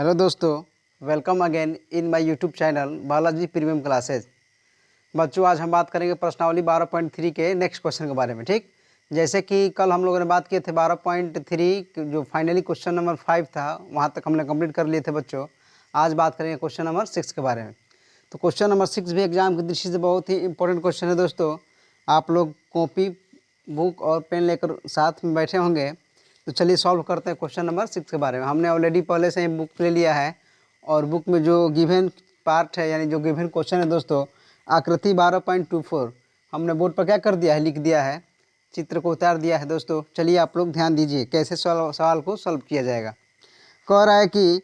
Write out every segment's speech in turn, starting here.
Hello दोस्तों, welcome again in my YouTube channel Balaji premium classes. बच्चों, आज हम बात करेंगे प्रश्नावली 12.3 के नेक्स्ट क्वेश्चन के बारे में। ठीक, जैसे कि कल हम लोगों ने बात किए थे 12.3 जो फाइनली क्वेश्चन नंबर 5 था, वहाँ तक हमने कंप्लीट कर लिए थे बच्चों। आज बात करेंगे क्वेश्चन नंबर 6 के बारे में। तो क्वेश्चन नंबर 6 भी एग्जाम की दृष्टि से बहुत ही इंपॉर्टेंट क्वेश्चन है दोस्तों। आप लोग कॉपी, बुक और पेन लेकर साथ में बैठे होंगे। तो चलिए सॉल्व करते हैं क्वेश्चन नंबर 6 के बारे में। हमने ऑलरेडी पहले से ही बुक ले लिया है और बुक में जो गिवन पार्ट है यानी जो गिवन क्वेश्चन है दोस्तों, आकृति 12.24 हमने बोर्ड पर क्या कर दिया है, लिख दिया है, चित्र को उतार दिया है दोस्तों। चलिए आप लोग ध्यान दीजिए कैसे सवाल को सॉल्व किया जाएगा। कह रहा है कि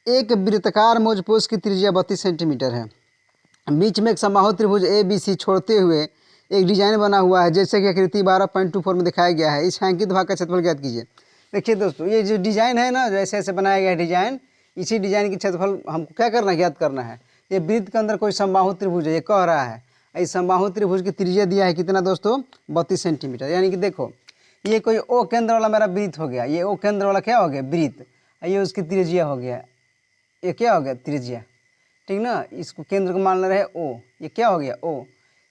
एक वृत्ताकार मौजपोज की त्रिज्या 32 सेंटीमीटर है। बीच में एक समबाहु त्रिभुज ABC छोड़ते हुए एक डिजाइन बना हुआ है, जैसे कि आकृति 12.24 में दिखाया गया है। इस छायांकित भाग का क्षेत्रफल ज्ञात कीजिए। देखिए दोस्तों, ये जो डिजाइन है ना, जो ऐसे ऐसे बनाया गया है डिजाइन, इसी डिजाइन की क्षेत्रफल हमको क्या करना है, ज्ञात करना है। ये वृत्त के अंदर कोई समबाहु त्रिभुज है, ये कह रहा है। इस समबाहु त्रिभुज की त्रिज्या दिया है कितना दोस्तों, 32 सेंटीमीटर। यानी कि देखो, ये कोई ओ केंद्र वाला मेरा वृत्त हो गया, ये ओ केंद्र वाला क्या हो गया, वृत्त। ये उसकी त्रिज्या हो गया, ये क्या हो गया, त्रिज्या। ठीक ना, इसको केंद्र को मान रहे ओ, ये क्या हो गया, ओ।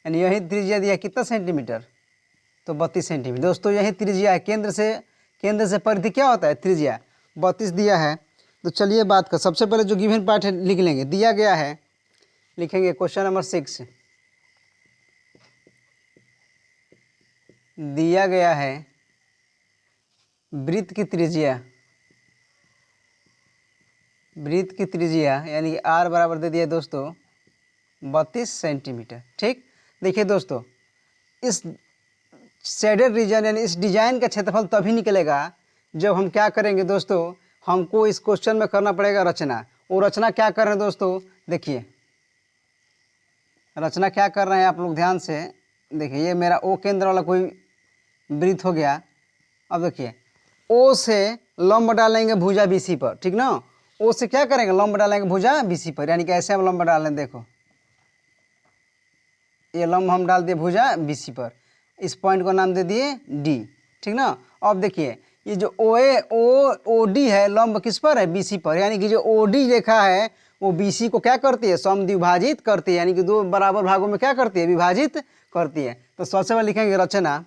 यानी यही त्रिज्या दिया कितना सेंटीमीटर, तो 32 सेंटीमीटर। दोस्तों यही त्रिज्या है, केंद्र से परिधि क्या होता है, त्रिज्या 32 दिया है। तो चलिए बात कर, सबसे पहले जो गिवन पार्ट है लिख लेंगे। दिया गया है, लिखेंगे क्वेश्चन नंबर 6। दिया गया है वृत्त की त्रिज्या यानी कि r बराबर दे दिया दोस्तों 32 सेंटीमीटर। ठीक, देखिए दोस्तों, इस शेडेड रीजन यानी इस डिजाइन का क्षेत्रफल तभी निकलेगा जब हम क्या करेंगे दोस्तों, हमको इस क्वेश्चन में करना पड़ेगा रचना। वो रचना क्या कर रहे हैं दोस्तों, देखिए रचना क्या कर रहे हैं आप लोग ध्यान से देखिए। ये मेरा ओ केंद्र वाला कोई वृत्त हो गया। अब देखिए, ओ से लंब डालेंगे भुजा BC पर। ठीक ना, ओ से क्या करेंगे, लंब डालेंगे भुजा BC पर। यानी कि ऐसे हम लंब डाल लें, देखो ये लंब हम डाल दिए भुजा BC पर। इस पॉइंट को नाम दे दिए D। ठीक ना, अब देखिए ये जो OD है, लंब किस पर है, BC पर। यानी कि जो OD रेखा है वो BC को क्या करती है, समद्विभाजित करती है। यानी कि दो बराबर भागों में क्या करती है, विभाजित करती है। तो सबसे पहले लिखेंगे रचना,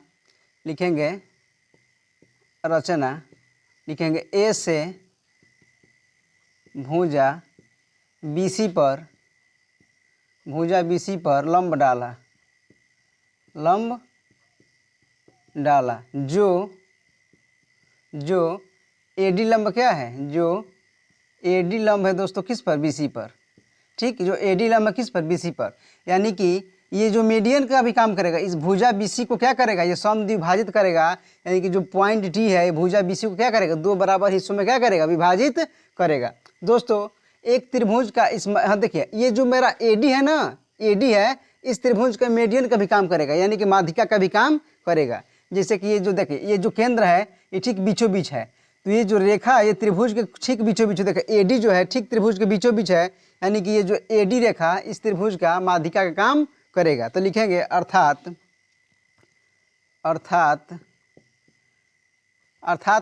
लिखेंगे A से भुजा BC पर लंब डाला, जो AD लंब क्या है, जो AD लंब है दोस्तों किस पर, BC पर। ठीक, जो AD लंब है किस पर, BC पर। यानी कि ये जो मीडियन का भी काम करेगा, इस भुजा BC को क्या करेगा, ये समद्विभाजित करेगा। यानी कि जो पॉइंट D है, भुजा BC को क्या करेगा, दो बराबर हिस्सों में क्या करेगा, विभाजित करेगा। दोस्तों एक त्रिभुज का इस, हाँ देखिए ये जो मेरा AD है ना, AD है, इस त्रिभुज का मीडियन का भी काम करेगा, यानी कि माध्यिका का भी काम करेगा। जैसे कि ये जो देखिए, ये जो केंद्र है ये ठीक बीचों बीच है। तो ये जो रेखा है ये त्रिभुज के ठीक बीचों बीच, देखिए AD जो है ठीक त्रिभुज के बीचों बीच है। यानी कि ये जो AD रेखा इस त्रिभुज का माध्यिका का काम करेगा। तो लिखेंगे अर्थात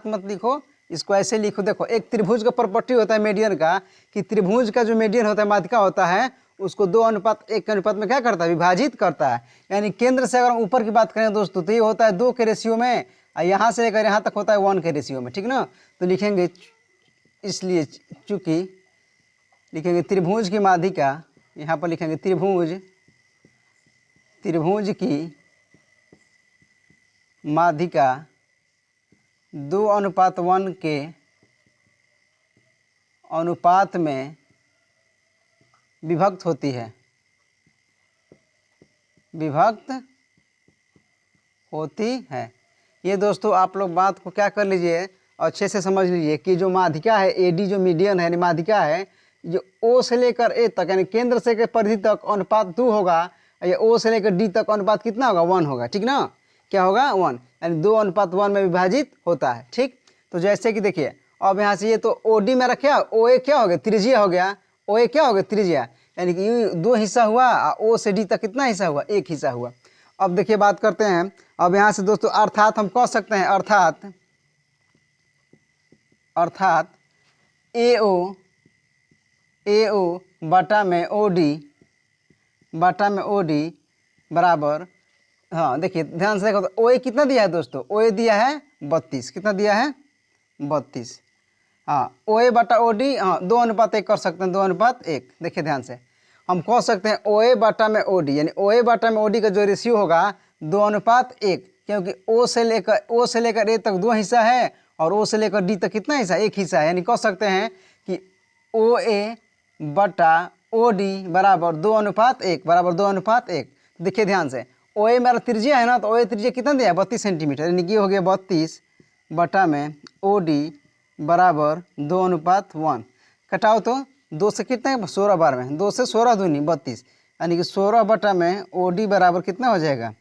मत लिखो, इसको ऐसे लिखो। देखो एक त्रिभुज का प्रॉपर्टी होता है मीडियन का, कि त्रिभुज का जो मीडियन होता है, माध्यिका होता है, उसको 2:1 के अनुपात में क्या करता है, विभाजित करता है। यानी केंद्र से अगर हम ऊपर की बात करें दोस्तों, तो ये होता है 2 के रेशियो में, और यहाँ से लेकर यहाँ तक होता है 1 के रेशियो में। ठीक ना, तो लिखेंगे इसलिए चूंकि लिखेंगे त्रिभुज की माध्यिका, यहाँ पर लिखेंगे त्रिभुज की माध्यिका 2:1 के अनुपात में विभक्त होती है। ये दोस्तों आप लोग बात को क्या कर लीजिए, अच्छे से समझ लीजिए कि जो माध्यिका है AD, जो मीडियन है यानी माध्यिका है, जो O से लेकर A तक यानी केंद्र से के परिधि तक अनुपात 2 होगा, या O से लेकर D तक अनुपात कितना होगा, 1 होगा। ठीक ना, क्या होगा, 1, यानी 2:1 में विभाजित होता है। ठीक, तो जैसे कि देखिए अब यहाँ से ये तो OD मेरा क्या, OA क्या हो गया, त्रिज्या हो गया, OA क्या हो गया, त्रिज्या। यानी कि 2 हिस्सा हुआ, O से D तक कितना हिस्सा हुआ, 1 हिस्सा हुआ। अब देखिए बात करते हैं, अब यहाँ से दोस्तों अर्थात हम कह सकते हैं, अर्थात ए ओ बटा में ओ डी बराबर, हाँ देखिए ध्यान से देखो तो ओ ए कितना दिया है दोस्तों, ओ ए दिया है 32, कितना दिया है 32। हाँ ओ ए बटा ओ डी, हाँ 2:1 कर सकते हैं, 2:1। देखिए ध्यान से हम कह सकते हैं ओ ए बटा में ओ डी, यानी ओ ए बटा में ओ डी का जो रेशियो होगा 2:1, क्योंकि ओ से लेकर ए तक 2 हिस्सा है और ओ से लेकर डी तक कितना हिस्सा, 1 हिस्सा है। यानी कह सकते हैं कि ओ ए बटा ओ डी बराबर 2:1। देखिए ध्यान से ओ ए मेरा त्रिज्या है ना, तो ओ ए त्रिज्या कितना दिया है 32 सेंटीमीटर, यानी कि हो गया 32 बटा में ओ डी बराबर 2:1। कटाओ तो 2 से कितना है 16 बार में, 2 से 16 दूनी 32, यानी कि 16 बटा में ओ डी बराबर कितना हो जाएगा,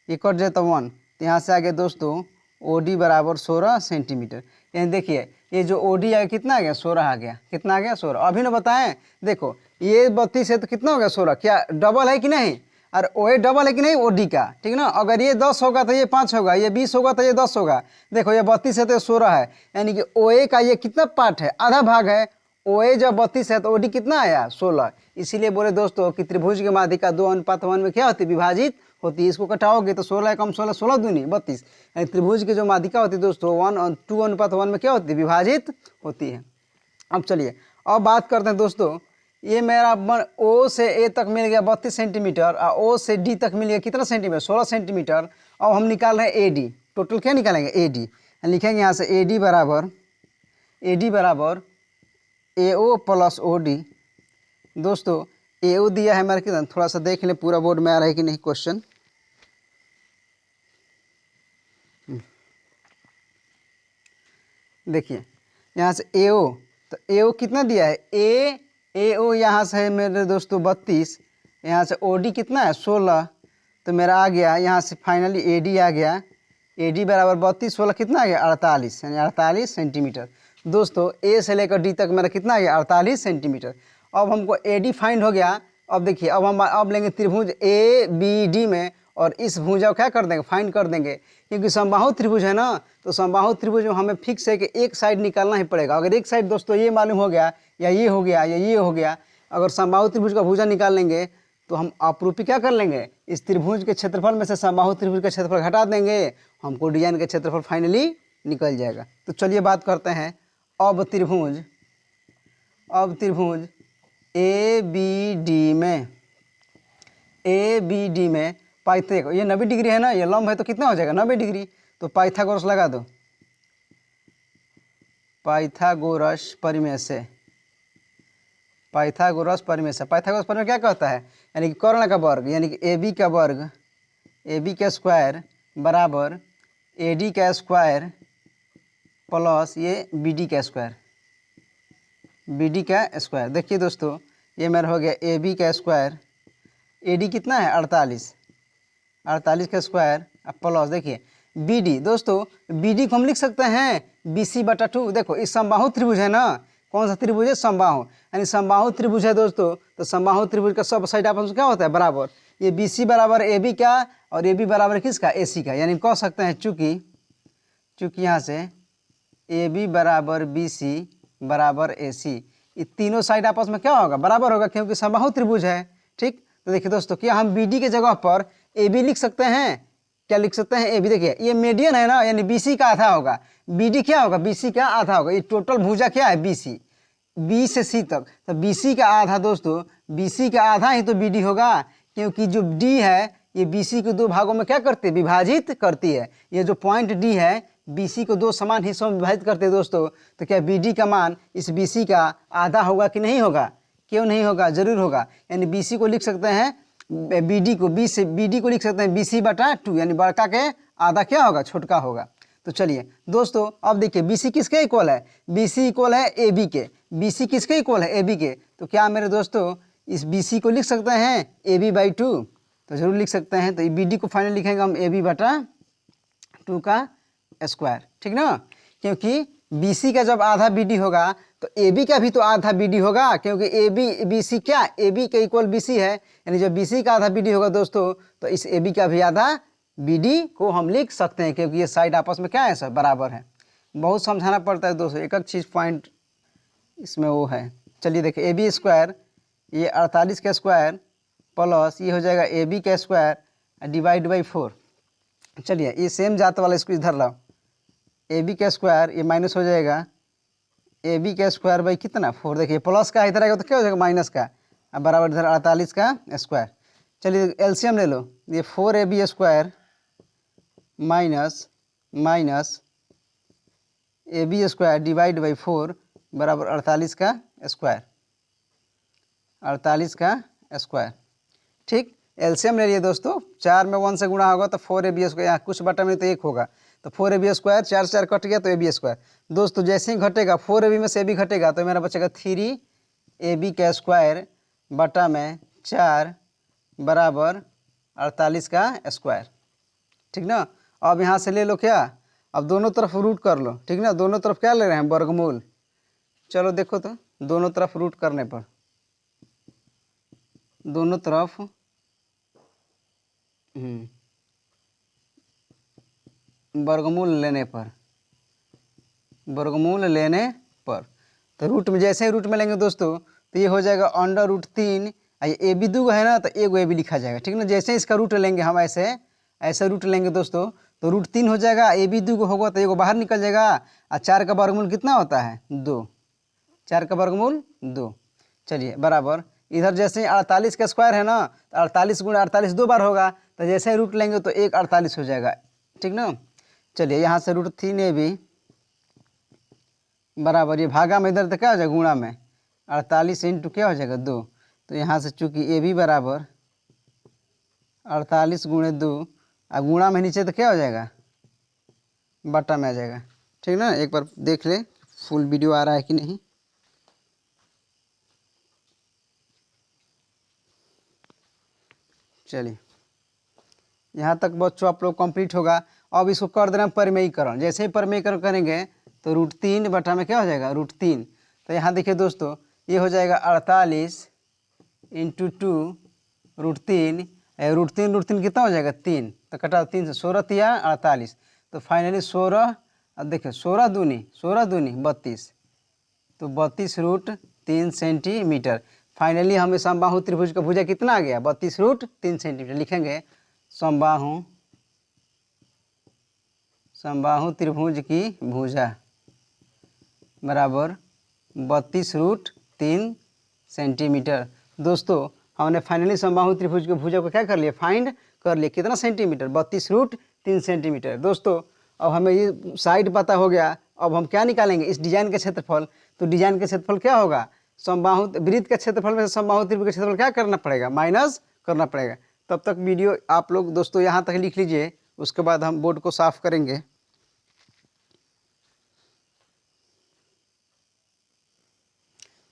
ये कट जाए तो 1, यहाँ से आ गया दोस्तों ओ डी बराबर 16 सेंटीमीटर। यानी देखिए ये जो ओ डी आ गया कितना आ गया 16 आ गया, कितना आ गया 16। अभी ना बताएं, देखो ये 32 है तो कितना हो गया 16, क्या डबल है कि नहीं, और ओ ए डबल है कि नहीं ओ डी का, ठीक ना। अगर ये 10 होगा तो ये 5 होगा, ये 20 होगा तो ये 10 होगा। देखो ये 32 है तो ये 16 है, यानी कि ओ ए का ये कितना पार्ट है, आधा भाग है। ओ ए जब 32 है तो ओ डी कितना आया 16। इसीलिए बोले दोस्तों कि त्रिभुज की माध्यिका 2:1 में क्या होती है, विभाजित होती है। इसको कटाओगे तो 16 कम 16, 16 दूनी 32, यानी त्रिभुज की जो माध्यिका होती है दोस्तों 2:1 में क्या होती है, विभाजित होती है। अब चलिए अब बात करते हैं दोस्तों, ये मेरा ओ से ए तक मिल गया 32 सेंटीमीटर और ओ से डी तक मिल गया कितना सेंटीमीटर, 16 सेंटीमीटर। अब हम निकाल रहे हैं ए डी, टोटल क्या निकालेंगे ए डी, लिखेंगे यहाँ से ए डी बराबर ए ओ प्लस ओ डी। दोस्तों ए ओ दिया है हमारे कितना, थोड़ा सा देख लें पूरा बोर्ड में आ रहा है कि नहीं क्वेश्चन। देखिए यहाँ से ए ओ, तो ए ओ कितना दिया है, ए ओ यहाँ से है मेरे दोस्तों 32, यहाँ से ओ डी कितना है 16, तो मेरा आ गया यहाँ से फाइनली ए डी आ गया, ए डी बराबर 32 16 कितना आ गया 48, यानी 48 सेंटीमीटर। दोस्तों ए से लेकर डी तक मेरा कितना आ गया 48 सेंटीमीटर। अब हमको ए डी फाइंड हो गया। अब देखिए अब हम लेंगे त्रिभुज ए बी डी में, और इस भुजा को क्या कर देंगे, फाइंड कर देंगे, क्योंकि समबाहु त्रिभुज है ना, तो समबाहु त्रिभुज में हमें फिक्स है कि एक साइड निकालना ही पड़ेगा। अगर एक साइड दोस्तों ये मालूम हो गया या ये हो गया या ये हो गया, अगर समबाहु त्रिभुज का भुजा निकाल लेंगे तो हम अपरूपी क्या कर लेंगे, इस त्रिभुज के क्षेत्रफल में से समबाहु त्रिभुज का क्षेत्रफल घटा देंगे, हमको डिजाइन का क्षेत्रफल फाइनली निकल जाएगा। तो चलिए बात करते हैं अब त्रिभुज ए बी डी में पाइथागोरस, ये 90 डिग्री है ना, ये लंब है तो कितना हो जाएगा 90 डिग्री, तो पाइथागोरस लगा दो, पाइथागोरस परिमेय से। पाइथागोरस परिमेय क्या कहता है, यानी कि कर्ण का वर्ग, यानी कि ए बी का वर्ग, ए बी का स्क्वायर बराबर ए डी का स्क्वायर प्लस ये बी डी का स्क्वायर, देखिए दोस्तों ये मेरा हो गया ए बी का स्क्वायर, ए डी कितना है 48 का स्क्वायर प्लस देखिए बी डी। दोस्तों बी डी को हम लिख सकते हैं बी सी बटा 2। देखो इस समबाहु त्रिभुज है ना, कौन सा त्रिभुज है, समबाहु, यानी समबाहु त्रिभुज है दोस्तों, तो समबाहु त्रिभुज का सब साइड आपस में क्या होता है बराबर, ये बी सी बराबर ए बी का और ए बी बराबर किसका ए सी का, यानी कह सकते हैं चूँकि यहाँ से ए बी बराबर बी सी बराबर ए सी, ये तीनों साइड आपस में क्या होगा बराबर होगा, क्योंकि समबाहु त्रिभुज है। ठीक, तो देखिए दोस्तों क्या हम बी डी के जगह पर ए बी लिख सकते हैं, क्या लिख सकते हैं ए बी। देखिए ये मीडियन है ना, यानी बी सी का आधा होगा, बी डी क्या होगा बी सी का आधा होगा, ये टोटल भुजा क्या है बी सी, बी से सी तक, तो बी सी का आधा दोस्तों, बी सी का आधा ही तो बी डी होगा, क्योंकि जो डी है ये बी सी को 2 भागों में क्या करती है, विभाजित करती है। ये जो पॉइंट डी है बी सी को 2 समान हिस्सों में विभाजित करते हैं दोस्तों, तो क्या बी डी का मान इस बी सी का आधा होगा कि नहीं होगा, क्यों नहीं होगा, जरूर होगा। यानी बी सी को लिख सकते हैं बी डी को, बी डी को लिख सकते हैं बी सी बटा 2, यानी बड़का के आधा क्या होगा, छोटका होगा। तो चलिए दोस्तों अब देखिए बी सी किसके इक्वल है, बी सी इक्वल है ए बी के, बी सी किसके इक्वल है ए बी के, तो क्या मेरे दोस्तों इस बी सी को लिख सकते हैं ए बी बाई 2, तो जरूर लिख सकते हैं। तो बी डी को फाइनल लिखेंगे हम ए बी बटा 2 का स्क्वायर, ठीक ना, क्योंकि बी सी का जब आधा बी डी होगा तो ए बी का भी तो आधा बी डी होगा, क्योंकि ए बी बी सी क्या ए बी के इक्वल बी सी है, यानी जब बी सी का आधा बी डी होगा दोस्तों तो इस ए बी का भी आधा बी डी को हम लिख सकते हैं, क्योंकि ये साइड आपस में क्या है सर बराबर है। बहुत समझाना पड़ता है दोस्तों, एक एक चीज़ पॉइंट इसमें वो है। चलिए देखिए ए बी स्क्वायर, ये 48 का स्क्वायर प्लस ये हो जाएगा ए बी का स्क्वायर डिवाइड बाई 4। चलिए ये सेम जात वाला इसको इधर लाओ, ए बी का स्क्वायर ये माइनस हो जाएगा ए बी का स्क्वायर बाई कितना 4। देखिए प्लस का इधर आएगा तो क्या हो जाएगा माइनस का, अब बराबर इधर 48 का स्क्वायर। चलिए एलसीएम ले लो, ये 4ab square minus A B square divide by 4 बराबर 48 का स्क्वायर, 48 का स्क्वायर। ठीक, एलसीएम ले लिए दोस्तों, 4 में 1 से गुणा होगा तो 4ab स्क्वायर, यहाँ कुछ बटा में तो 1 होगा तो 4ab स्क्वायर, 4 4 कट गया तो ab स्क्वायर। दोस्तों जैसे ही घटेगा 4ab में से ab घटेगा तो मेरा बचेगा 3ab का स्क्वायर बटा में 4 बराबर 48 का स्क्वायर। ठीक ना, अब यहाँ से ले लो क्या, अब दोनों तरफ रूट कर लो। ठीक ना, दोनों तरफ क्या ले रहे हैं वर्गमूल। चलो देखो तो दोनों तरफ रूट करने पर, दोनों तरफ वर्गमूल लेने पर, वर्गमूल लेने पर तो रूट में जैसे ही रूट में लेंगे दोस्तों तो ये हो जाएगा अंडर रूट 3, ये ए बी दो है ना तो एक ए बी लिखा जाएगा। ठीक ना, जैसे इसका रूट लेंगे हम ऐसे रूट लेंगे दोस्तों तो रूट 3 हो जाएगा, ए बी 2 होगा तो एगो बाहर निकल जाएगा, और 4 का वर्गमूल कितना होता है 2, 4 का वर्गमूल 2। चलिए बराबर इधर जैसे 48 का स्क्वायर है ना तो 48 गुणा 48 2 बार होगा, तो जैसे ही रूट लेंगे तो एक 48 हो जाएगा। ठीक ना, चलिए यहाँ से रूट 3ab बराबर ये भागा में इधर तो क्या हो जाएगा गुणा में 48 इंटू क्या हो जाएगा 2, तो यहाँ से चूँकि ए बी बराबर 48 गुणे 2 और गुणा में नीचे तो क्या हो जाएगा बटा में आ जाएगा। ठीक ना, एक बार देख ले फुल वीडियो आ रहा है कि नहीं। चलिए यहाँ तक बच्चों आप लोग कंप्लीट होगा। अब इसको कर देना परिमेयीकरण, जैसे ही परिमेयीकरण करेंगे तो रूट 3 बटा में क्या हो जाएगा रूट 3। तो यहाँ देखिए दोस्तों ये हो जाएगा 48 इंटू 2 रूट 3, रूट 3 कितना हो जाएगा 3, तो कटा 3 से 16 तिया 48, तो फाइनली 16, अब देखिए 16 दूनी 32, तो 32 रूट 3 सेंटीमीटर। फाइनली हमें समबाहु त्रिभुज का भुजा कितना आ गया 32 रूट 3 सेंटीमीटर। लिखेंगे समबाहु त्रिभुज की भुजा बराबर 32 रूट 3 सेंटीमीटर। दोस्तों हमने फाइनली समबाहु त्रिभुज के भुजा को क्या कर लिया फाइंड कर लिया, कितना सेंटीमीटर 32 रूट 3 सेंटीमीटर। दोस्तों अब हमें ये साइड पता हो गया, अब हम क्या निकालेंगे इस डिजाइन का क्षेत्रफल। तो डिजाइन का क्षेत्रफल क्या होगा, समबाहु वृत्त का क्षेत्रफल में समबाहु त्रिभुज का क्षेत्रफल क्या करना पड़ेगा माइनस करना पड़ेगा। तब तक वीडियो आप लोग दोस्तों यहाँ तक लिख लीजिए, उसके बाद हम बोर्ड को साफ करेंगे।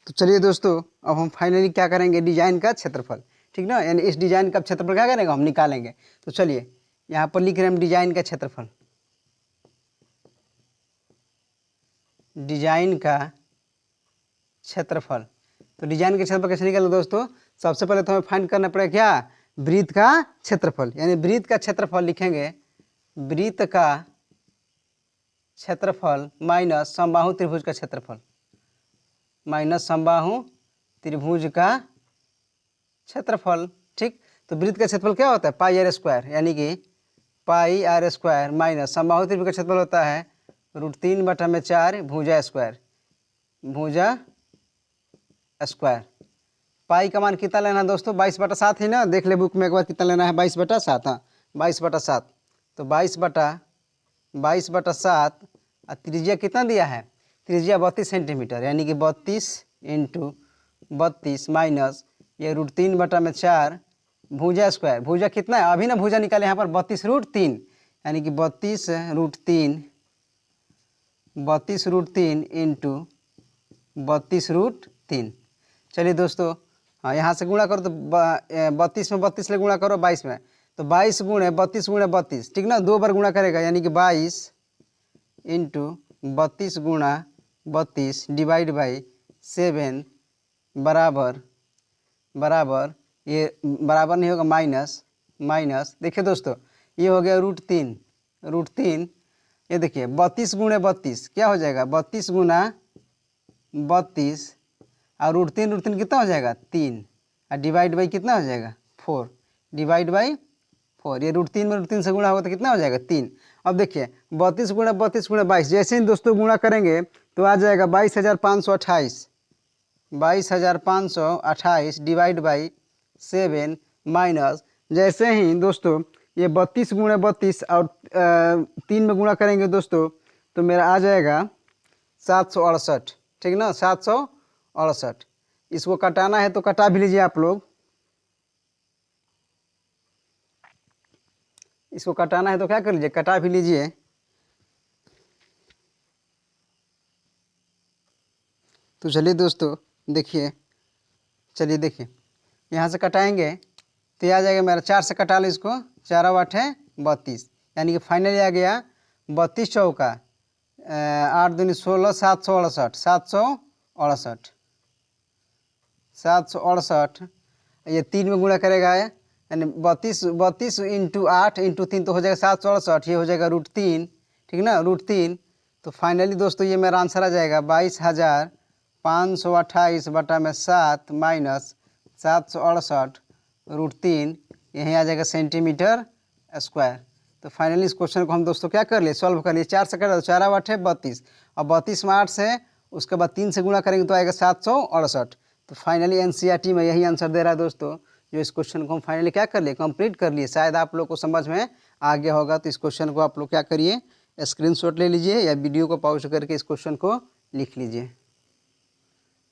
तो चलिए दोस्तों अब हम फाइनली क्या करेंगे डिजाइन का क्षेत्रफल। ठीक ना, यानी इस डिजाइन का क्षेत्रफल क्या करेंगे हम निकालेंगे। तो चलिए यहाँ पर लिख रहे हैं हम डिजाइन का क्षेत्रफल, डिजाइन का क्षेत्रफल। तो डिजाइन का क्षेत्रफल कैसे निकालेंगे दोस्तों, सबसे पहले तो हमें फाइंड करना पड़ेगा क्या वृत्त का क्षेत्रफल, यानी वृत्त का क्षेत्रफल लिखेंगे वृत्त का क्षेत्रफल माइनस समबाहु त्रिभुज का क्षेत्रफल, माइनस समबाहु त्रिभुज का क्षेत्रफल। ठीक, तो वृत्त का क्षेत्रफल क्या होता है पाई आर स्क्वायर, यानी कि पाई आर स्क्वायर माइनस समबाहु त्रिभुज का क्षेत्रफल होता है रूट 3 बटा में 4 भुजा स्क्वायर, भुजा स्क्वायर। पाई का मान कितना लेना है दोस्तों 22/7 है ना, देख ले बुक में एक बार कितना लेना है 22/7। हाँ 22/7, तो 22/7 और त्रिज्या कितना दिया है त्रिज्या 32 सेंटीमीटर, यानी कि 32 इंटू 32 माइनस ये रूट 3 बटा में 4 भुजा स्क्वायर। भुजा कितना है अभी ना भुजा निकाले यहाँ पर 32 रूट 3, यानी कि 32 रूट 3 इंटू 32 रूट 3। चलिए दोस्तों हाँ यहाँ से गुणा करो तो 32 में 32 ले गुणा करो 22 में, तो 22 गुणे 32 गुणे 32। ठीक ना, 2 बार गुणा करेगा, यानी कि 22 इंटू 32 गुणा 32 डिवाइड बाई 7 बराबर ये बराबर नहीं होगा माइनस देखिए दोस्तों ये हो गया रूट 3। ये देखिए 32 गुणे 32 क्या हो जाएगा 32 गुणा 32 और रूट तीन कितना हो जाएगा 3 और डिवाइड बाई कितना हो जाएगा 4 डिवाइड बाई 4। ये रूट तीन से गुणा होगा तो कितना हो जाएगा 3। अब देखिए 32 गुणा 22, जैसे ही दोस्तों गुणा करेंगे तो आ जाएगा 22,528 डिवाइड बाई 7 माइनस, जैसे ही दोस्तों ये 32 गुणा 32 और 3 में गुणा करेंगे दोस्तों तो मेरा आ जाएगा 768, ठीक ना 768। इसको कटाना है तो कटा भी लीजिए आप लोग, इसको कटाना है तो क्या कर लीजिए कटा भी लीजिए। तो चलिए दोस्तों देखिए, चलिए देखिए यहाँ से कटाएंगे तो आ जाएगा मेरा 4 से कटा लो इसको, 4 8 है 32, यानी कि फाइनली आ गया 32 चौका 8 दूनी 16 768 ये 3 में गुणा करेगा यानी 32 इंटू 8 इंटू 3 तो हो जाएगा 768, ये हो जाएगा रूट 3, ठीक ना रूट 3। तो फाइनली दोस्तों ये मेरा आंसर आ जाएगा 22,528 बटा में 7 माइनस 768 रूट 3, यहीं आ जाएगा सेंटीमीटर स्क्वायर। तो फाइनली इस क्वेश्चन को हम दोस्तों क्या कर लिए सॉल्व कर लिए। 4 से कटा तो 4 8 है 32 और 32 में 8 से उसके बाद 3 से गुणा करेंगे तो आएगा 768। तो फाइनली एनसीईआरटी में यही आंसर दे रहा है दोस्तों, जो इस क्वेश्चन को हम फाइनली क्या कर लिए कंप्लीट कर लिए। शायद आप लोग को समझ में आ गया होगा। तो इस क्वेश्चन को आप लोग क्या करिए स्क्रीनशॉट ले लीजिए या वीडियो को पॉज करके इस क्वेश्चन को लिख लीजिए।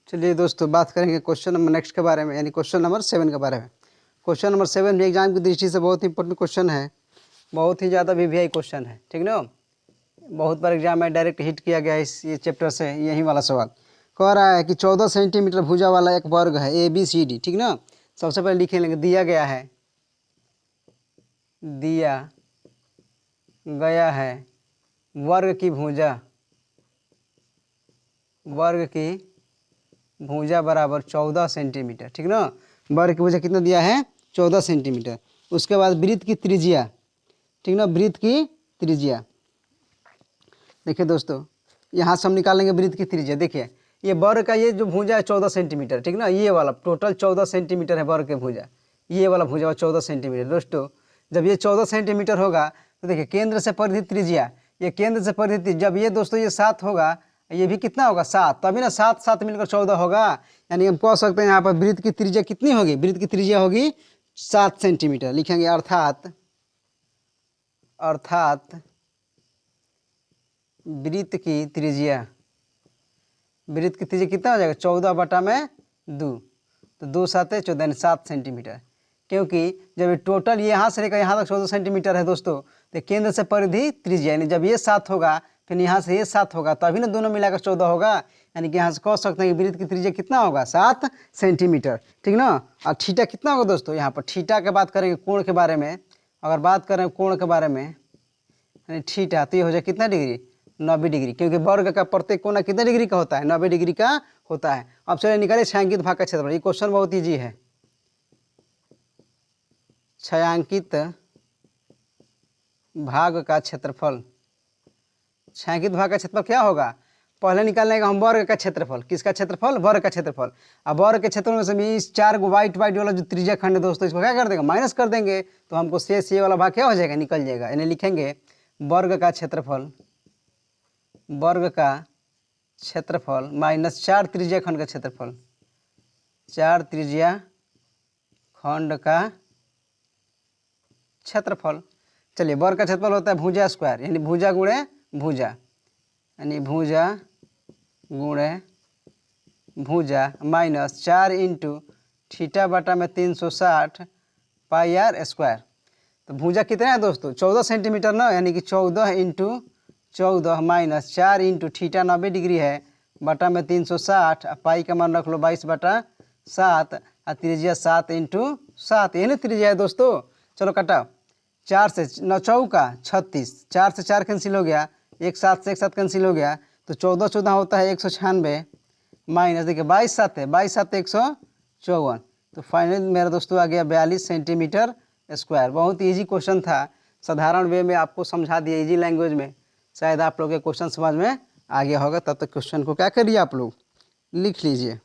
चलिए दोस्तों बात करेंगे क्वेश्चन नंबर नेक्स्ट के बारे में, यानी क्वेश्चन नंबर 7 के बारे में। क्वेश्चन नंबर 7 भी एग्जाम की दृष्टि से बहुत इंपॉर्टेंट क्वेश्चन है, बहुत ही ज़्यादा VVI क्वेश्चन है, ठीक ना। बहुत बार एग्जाम में डायरेक्ट हिट किया गया इस ये चैप्टर से यही वाला सवाल। कह रहा है कि 14 सेंटीमीटर भुजा वाला एक वर्ग है ABCD, ठीक ना। सबसे पहले लिखे लेंगे दिया गया है वर्ग की भुजा बराबर 14 सेंटीमीटर, ठीक ना। वर्ग की भुजा कितना दिया है 14 सेंटीमीटर। उसके बाद वृत्त की त्रिज्या, ठीक ना, वृत्त की त्रिज्या देखिए दोस्तों यहाँ से हम निकालेंगे वृत्त की त्रिज्या। देखिए ये वर्ग का ये जो भुजा है 14 सेंटीमीटर, ठीक ना, ये वाला टोटल 14 सेंटीमीटर है वर्ग के भुजा, ये वाला भुजा 14 सेंटीमीटर। दोस्तों जब ये 14 सेंटीमीटर होगा तो देखिए केंद्र से परिधि त्रिज्या, ये केंद्र से परिधि जब ये दोस्तों ये 7 होगा, ये भी कितना होगा 7, तभी ना 7 7 मिलकर 14 होगा। यानी हम कह सकते हैं यहाँ पर वृत्त की त्रिज्या कितनी होगी, वृत्त की त्रिज्या होगी 7 सेंटीमीटर। लिखेंगे अर्थात वृत्त की त्रिज्या कितना हो जाएगा 14 बटा में 2, तो 2 7 14 यानी 7 सेंटीमीटर। क्योंकि जब ये टोटल यहाँ से लेकर यहाँ तक 14 सेंटीमीटर है दोस्तों, तो केंद्र से परिधि त्रिज्या यानी जब ये 7 होगा फिर यहाँ से ये 7 होगा तभी ना दोनों मिलाकर 14 होगा। यानी कि यहाँ से कह सकते हैं कि वृत्त की त्रिज्या कितना होगा 7 सेंटीमीटर, ठीक ना। और थीटा कितना होगा दोस्तों, यहाँ पर थीटा की बात करेंगे कोण के बारे में, अगर बात करें कोण के बारे में यानी थीटा तो ये हो जाए कितना डिग्री 90 डिग्री, क्योंकि वर्ग का प्रत्येक कोना कितने डिग्री का होता है 90 डिग्री का होता है। अब चलिए निकालिए छायांकित भाग का क्षेत्रफल। ये क्वेश्चन बहुत ईजी है। छायांकित भाग का क्षेत्रफल, छायांकित भाग का क्षेत्रफल क्या होगा, पहले निकालने का हम वर्ग का क्षेत्रफल, किसका क्षेत्रफल वर्ग का क्षेत्रफल। अब वर्ग के क्षेत्रफल में से इस 4 को वाइट वाला जो त्रिज्या खंड है दोस्तों इसको क्या कर देंगे माइनस कर देंगे, तो हमको शेष ये वाला भाग क्या हो जाएगा निकल जाएगा। यानी लिखेंगे वर्ग का क्षेत्रफल माइनस 4 त्रिज्या खंड का क्षेत्रफल, 4 त्रिज्या खंड का क्षेत्रफल। चलिए वर्ग का क्षेत्रफल होता है भुजा स्क्वायर, यानी भुजा गुणे भुजा, यानी भुजा गुणे भुजा माइनस 4 इंटू थीटा बटा में 360 पाई आर स्क्वायर। तो भुजा कितना है दोस्तों 14 सेंटीमीटर ना, यानी कि 14 into 14 minus 4 into theta 90 degree है बटा में 360, पाई का मान रख लो 22/7 और त्रिज्या 7 इंटू 7, यही ना त्रिज्या है दोस्तों। चलो कटाओ 4 से 9 चौका 36, 4 से 4 कैंसिल हो गया, 1 7 से 1 7 कैंसिल हो गया, तो 14 14 होता है 196 माइनस देखिए 22 7 है 22 7 154। तो फाइनल मेरा दोस्तों आ गया 42 सेंटीमीटर स्क्वायर। बहुत ईजी क्वेश्चन था, साधारण वे में आपको समझा दिया ईजी लैंग्वेज में। शायद आप लोग के क्वेश्चन समझ में आ गया होगा। तब तक क्वेश्चन को क्या करिए आप लोग लिख लीजिए।